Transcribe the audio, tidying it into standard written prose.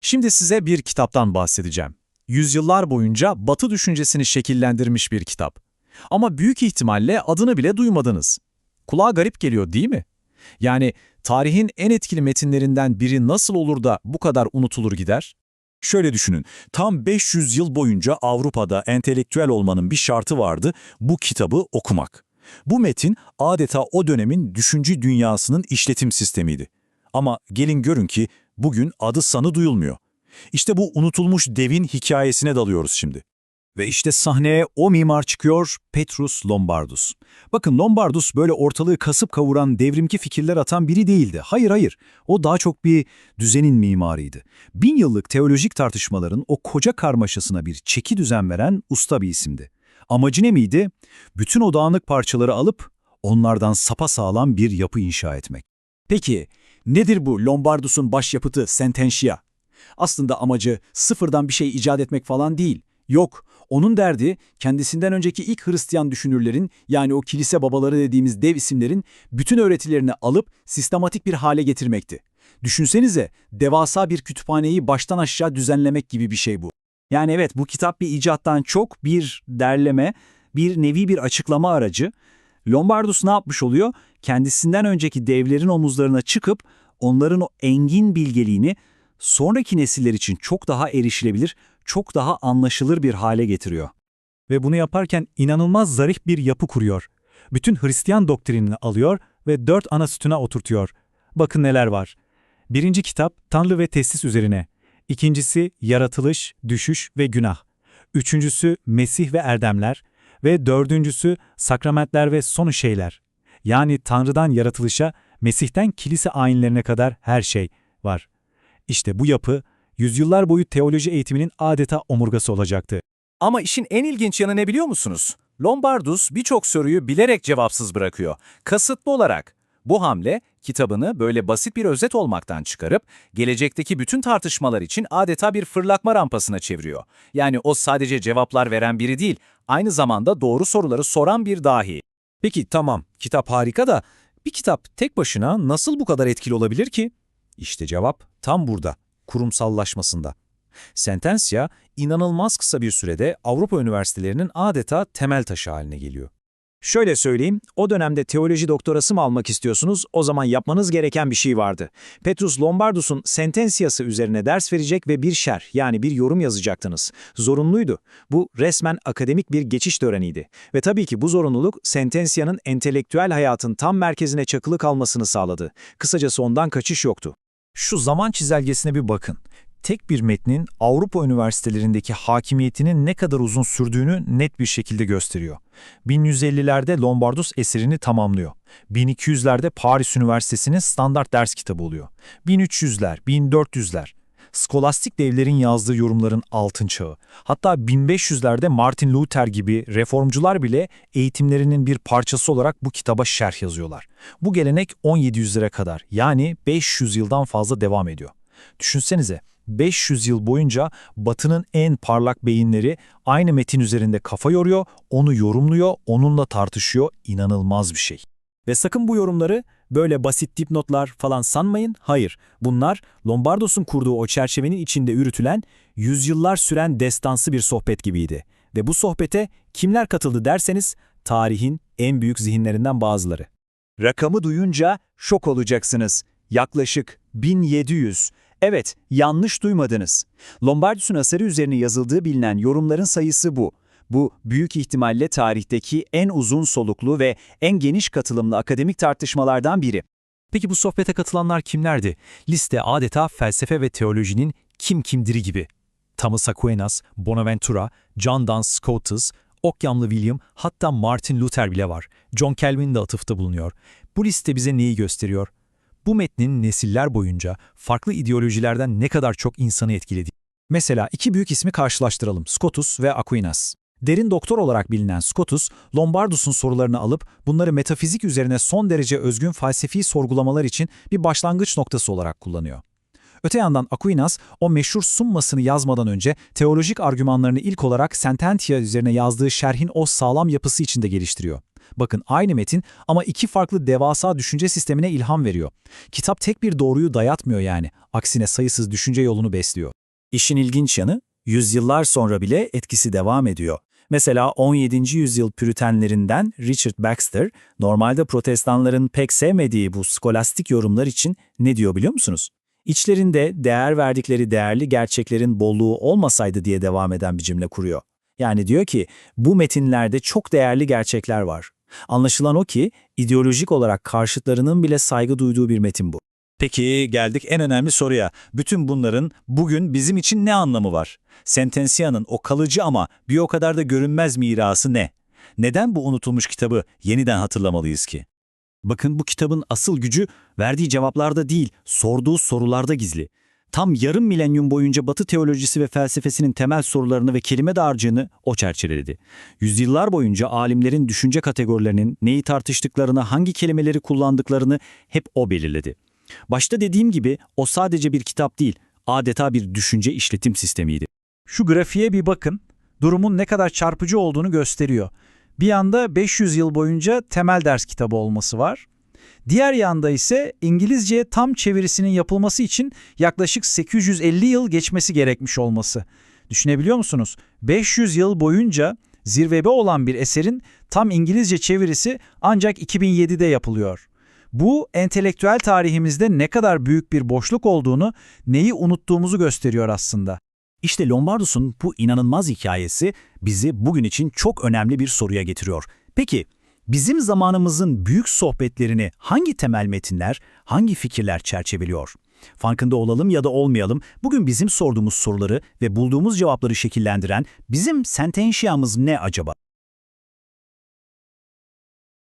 Şimdi size bir kitaptan bahsedeceğim. Yüzyıllar boyunca Batı düşüncesini şekillendirmiş bir kitap. Ama büyük ihtimalle adını bile duymadınız. Kulağa garip geliyor değil mi? Yani tarihin en etkili metinlerinden biri nasıl olur da bu kadar unutulur gider? Şöyle düşünün, tam 500 yıl boyunca Avrupa'da entelektüel olmanın bir şartı vardı, bu kitabı okumak. Bu metin adeta o dönemin düşünce dünyasının işletim sistemiydi. Ama gelin görün ki bugün adı sanı duyulmuyor. İşte bu unutulmuş devin hikayesine dalıyoruz şimdi. Ve işte sahneye o mimar çıkıyor, Petrus Lombardus. Bakın Lombardus böyle ortalığı kasıp kavuran, devrimci fikirler atan biri değildi. Hayır hayır, o daha çok bir düzenin mimarıydı. 1000 yıllık teolojik tartışmaların o koca karmaşasına bir çeki düzen veren usta bir isimdi. Amacı ne miydi? Bütün o dağınık parçaları alıp onlardan sapasağlam bir yapı inşa etmek. Peki, nedir bu Lombardus'un başyapıtı Sententia? Aslında amacı sıfırdan bir şey icat etmek falan değil. Yok, onun derdi kendisinden önceki ilk Hristiyan düşünürlerin, yani o kilise babaları dediğimiz dev isimlerin bütün öğretilerini alıp sistematik bir hale getirmekti. Düşünsenize, devasa bir kütüphaneyi baştan aşağı düzenlemek gibi bir şey bu. Yani evet, bu kitap bir icattan çok bir derleme, bir nevi bir açıklama aracı. Lombardus ne yapmış oluyor? Kendisinden önceki devlerin omuzlarına çıkıp onların o engin bilgeliğini sonraki nesiller için çok daha erişilebilir, çok daha anlaşılır bir hale getiriyor. Ve bunu yaparken inanılmaz zarif bir yapı kuruyor. Bütün Hristiyan doktrinini alıyor ve 4 ana sütuna oturtuyor. Bakın neler var. Birinci kitap Tanrı ve teslis üzerine. İkincisi yaratılış, düşüş ve günah. Üçüncüsü Mesih ve erdemler. Ve dördüncüsü sakramentler ve sonu şeyler. Yani Tanrı'dan yaratılışa, Mesih'ten kilise ayinlerine kadar her şey var. İşte bu yapı, yüzyıllar boyu teoloji eğitiminin adeta omurgası olacaktı. Ama işin en ilginç yanı ne biliyor musunuz? Lombardus birçok soruyu bilerek cevapsız bırakıyor. Kasıtlı olarak. Bu hamle, kitabını böyle basit bir özet olmaktan çıkarıp, gelecekteki bütün tartışmalar için adeta bir fırlatma rampasına çeviriyor. Yani o sadece cevaplar veren biri değil, aynı zamanda doğru soruları soran bir dahi. Peki tamam, kitap harika da bir kitap tek başına nasıl bu kadar etkili olabilir ki? İşte cevap tam burada, kurumsallaşmasında. Sententia, inanılmaz kısa bir sürede Avrupa üniversitelerinin adeta temel taşı haline geliyor. Şöyle söyleyeyim, o dönemde teoloji doktorası mı almak istiyorsunuz, o zaman yapmanız gereken bir şey vardı. Petrus Lombardus'un Sententia'sı üzerine ders verecek ve bir şerh, yani bir yorum yazacaktınız. Zorunluydu. Bu resmen akademik bir geçiş töreniydi. Ve tabii ki bu zorunluluk Sententia'nın entelektüel hayatın tam merkezine çakılı kalmasını sağladı. Kısacası ondan kaçış yoktu. Şu zaman çizelgesine bir bakın. Tek bir metnin Avrupa üniversitelerindeki hakimiyetinin ne kadar uzun sürdüğünü net bir şekilde gösteriyor. 1150'lerde Lombardus eserini tamamlıyor. 1200'lerde Paris Üniversitesi'nin standart ders kitabı oluyor. 1300'ler, 1400'ler. Skolastik devlerin yazdığı yorumların altın çağı. Hatta 1500'lerde Martin Luther gibi reformcular bile eğitimlerinin bir parçası olarak bu kitaba şerh yazıyorlar. Bu gelenek 1700'lere kadar, yani 500 yıldan fazla devam ediyor. Düşünsenize, 500 yıl boyunca Batı'nın en parlak beyinleri aynı metin üzerinde kafa yoruyor, onu yorumluyor, onunla tartışıyor, inanılmaz bir şey. Ve sakın bu yorumları böyle basit dipnotlar falan sanmayın. Hayır, bunlar Lombardus'un kurduğu o çerçevenin içinde yürütülen, yüzyıllar süren destansı bir sohbet gibiydi. Ve bu sohbete kimler katıldı derseniz, tarihin en büyük zihinlerinden bazıları. Rakamı duyunca şok olacaksınız. Yaklaşık 1700. Evet, yanlış duymadınız. Lombardus'un asarı üzerine yazıldığı bilinen yorumların sayısı bu. Bu büyük ihtimalle tarihteki en uzun soluklu ve en geniş katılımlı akademik tartışmalardan biri. Peki bu sohbete katılanlar kimlerdi? Liste adeta felsefe ve teolojinin kim kimdiri gibi. Thomas Aquinas, Bonaventura, John Duns Scotus, Occam'lı William, hatta Martin Luther bile var. John Calvin de atıfta bulunuyor. Bu liste bize neyi gösteriyor? Bu metnin nesiller boyunca farklı ideolojilerden ne kadar çok insanı etkiledi. Mesela iki büyük ismi karşılaştıralım, Scotus ve Aquinas. Derin doktor olarak bilinen Scotus, Lombardus'un sorularını alıp bunları metafizik üzerine son derece özgün felsefi sorgulamalar için bir başlangıç noktası olarak kullanıyor. Öte yandan Aquinas, o meşhur Summas'ını yazmadan önce teolojik argümanlarını ilk olarak Sententia üzerine yazdığı şerhin o sağlam yapısı içinde geliştiriyor. Bakın aynı metin ama iki farklı devasa düşünce sistemine ilham veriyor. Kitap tek bir doğruyu dayatmıyor yani. Aksine sayısız düşünce yolunu besliyor. İşin ilginç yanı, yüzyıllar sonra bile etkisi devam ediyor. Mesela 17. yüzyıl Püritenlerinden Richard Baxter, normalde protestanların pek sevmediği bu skolastik yorumlar için ne diyor biliyor musunuz? İçlerinde değer verdikleri değerli gerçeklerin bolluğu olmasaydı diye devam eden bir cümle kuruyor. Yani diyor ki, bu metinlerde çok değerli gerçekler var. Anlaşılan o ki, ideolojik olarak karşıtlarının bile saygı duyduğu bir metin bu. Peki geldik en önemli soruya. Bütün bunların bugün bizim için ne anlamı var? Sentensia'nın o kalıcı ama bir o kadar da görünmez mirası ne? Neden bu unutulmuş kitabı yeniden hatırlamalıyız ki? Bakın bu kitabın asıl gücü verdiği cevaplarda değil, sorduğu sorularda gizli. Tam yarım milenyum boyunca Batı teolojisi ve felsefesinin temel sorularını ve kelime dağarcığını o çerçeveledi. Yüzyıllar boyunca alimlerin düşünce kategorilerinin neyi tartıştıklarını, hangi kelimeleri kullandıklarını hep o belirledi. Başta dediğim gibi o sadece bir kitap değil, adeta bir düşünce işletim sistemiydi. Şu grafiğe bir bakın. Durumun ne kadar çarpıcı olduğunu gösteriyor. Bir yanda 500 yıl boyunca temel ders kitabı olması var. Diğer yanda ise İngilizceye tam çevirisinin yapılması için yaklaşık 850 yıl geçmesi gerekmiş olması. Düşünebiliyor musunuz? 500 yıl boyunca zirvede olan bir eserin tam İngilizce çevirisi ancak 2007'de yapılıyor. Bu, entelektüel tarihimizde ne kadar büyük bir boşluk olduğunu, neyi unuttuğumuzu gösteriyor aslında. İşte Lombardus'un bu inanılmaz hikayesi bizi bugün için çok önemli bir soruya getiriyor. Peki, bizim zamanımızın büyük sohbetlerini hangi temel metinler, hangi fikirler çerçeveliyor? Farkında olalım ya da olmayalım, bugün bizim sorduğumuz soruları ve bulduğumuz cevapları şekillendiren bizim Sententia'mız ne acaba?